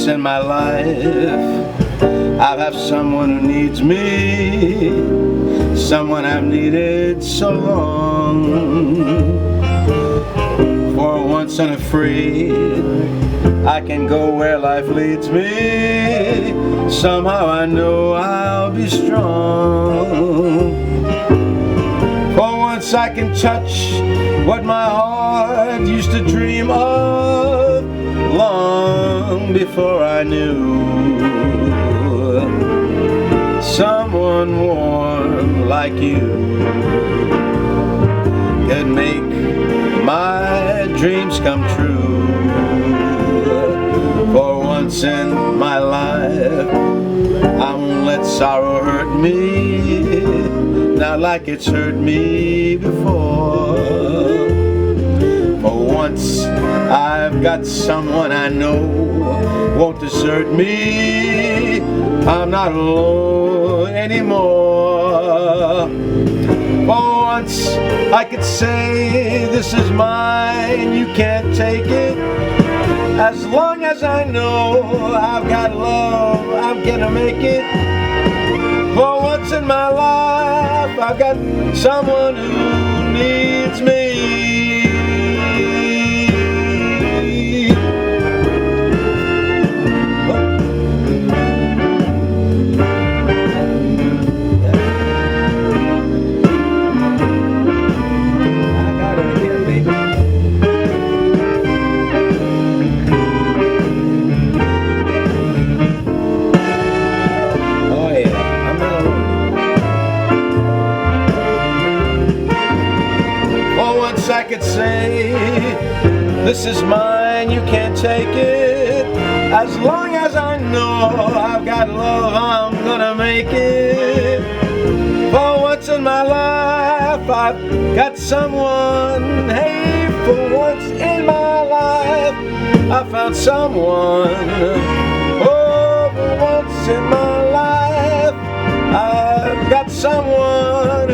once in my life I've had someone who needs me, someone I've needed so long. For once unafraid, I can go where life leads me. Somehow I know I'll be strong. For once I can touch what my heart used to dream of long before I knew someone warm like you could make my dreams come true. For once in my life I won't let sorrow hurt me, not like it's hurt me before. For once I've got someone I know won't desert me. I'm not alone anymore. For once I could say this is mine, you can't take it. As long as I know I've got love, I'm gonna make it. For once in my life I've got someone who needs me. I could say this is mine, you can't take it. As long as I know I've got love, I'm gonna make it. For once in my life I've got someone. Hey, for once in my life I found someone. Oh, for once in my life I've got someone.